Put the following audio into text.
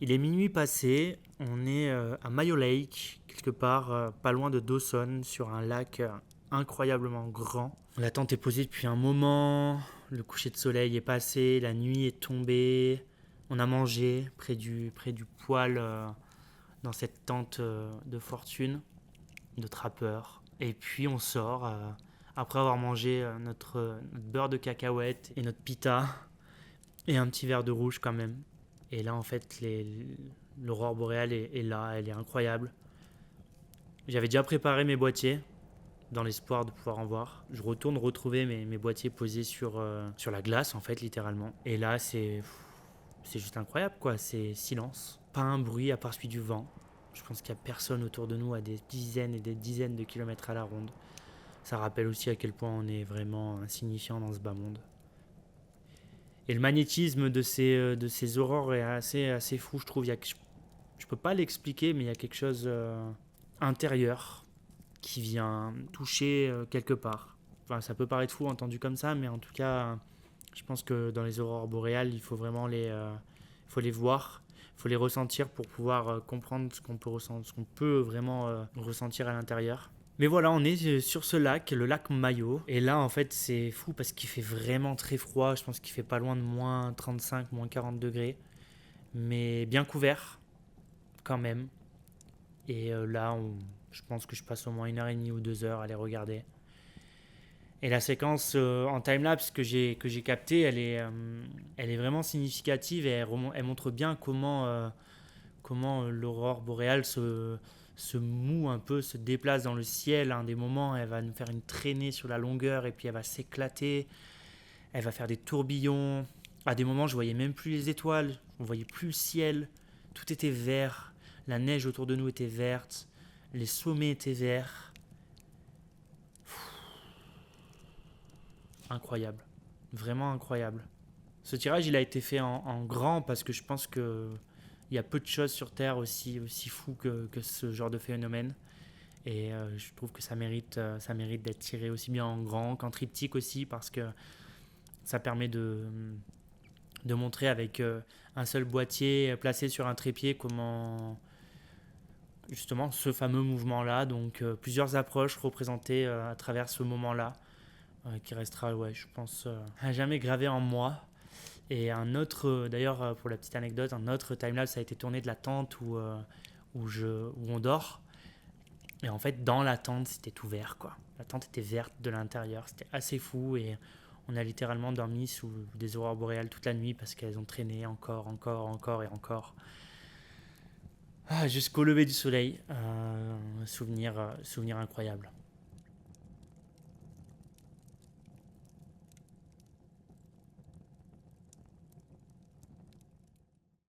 Il est minuit passé, on est à Mayo Lake, quelque part pas loin de Dawson, sur un lac incroyablement grand. La tente est posée depuis un moment, le coucher de soleil est passé, la nuit est tombée, on a mangé près du poêle dans cette tente de fortune, de trappeur. Et puis on sort, après avoir mangé notre beurre de cacahuète et notre pita, et un petit verre de rouge quand même. Et là, en fait, l'aurore boréale est là, elle est incroyable. J'avais déjà préparé mes boîtiers dans l'espoir de pouvoir en voir. Je retourne retrouver mes boîtiers posés sur la glace, en fait, littéralement. Et là, c'est juste incroyable, quoi. C'est silence. Pas un bruit à part celui du vent. Je pense qu'il n'y a personne autour de nous à des dizaines et des dizaines de kilomètres à la ronde. Ça rappelle aussi à quel point on est vraiment insignifiant dans ce bas monde. Et le magnétisme de ces aurores est assez fou, je trouve. Je peux pas l'expliquer, mais il y a quelque chose intérieur qui vient toucher quelque part. Enfin, ça peut paraître fou entendu comme ça, mais en tout cas, je pense que dans les aurores boréales, il faut vraiment faut les voir, il faut les ressentir pour pouvoir comprendre ce qu'on peut vraiment ressentir à l'intérieur. Mais voilà, on est sur ce lac, le lac Mayo. Et là, en fait, c'est fou parce qu'il fait vraiment très froid. Je pense qu'il fait pas loin de moins 35, moins 40 degrés. Mais bien couvert, quand même. Et là, je pense que je passe au moins 1 heure et demie ou 2 heures à les regarder. Et la séquence en timelapse que j'ai captée, elle est vraiment significative et elle montre bien comment l'aurore boréale se moue un peu, se déplace dans le ciel. À un des moments, elle va nous faire une traînée sur la longueur et puis elle va s'éclater. Elle va faire des tourbillons. À des moments, je voyais même plus les étoiles, on voyait plus le ciel. Tout était vert. La neige autour de nous était verte. Les sommets étaient verts. Incroyable. Vraiment incroyable. Ce tirage, il a été fait en grand parce que je pense que il y a peu de choses sur Terre aussi fous que ce genre de phénomène. Et je trouve que ça mérite d'être tiré aussi bien en grand qu'en triptyque aussi parce que ça permet de montrer avec un seul boîtier placé sur un trépied comment justement ce fameux mouvement-là, donc plusieurs approches représentées à travers ce moment-là qui restera, ouais, je pense, à jamais gravé en moi. Et un autre, d'ailleurs, pour la petite anecdote, un autre timelapse a été tourné de la tente où on dort. Et en fait, dans la tente, c'était tout vert, quoi. La tente était verte de l'intérieur. C'était assez fou et on a littéralement dormi sous des aurores boréales toute la nuit parce qu'elles ont traîné encore, encore, encore et encore. Jusqu'au lever du soleil. Souvenir incroyable.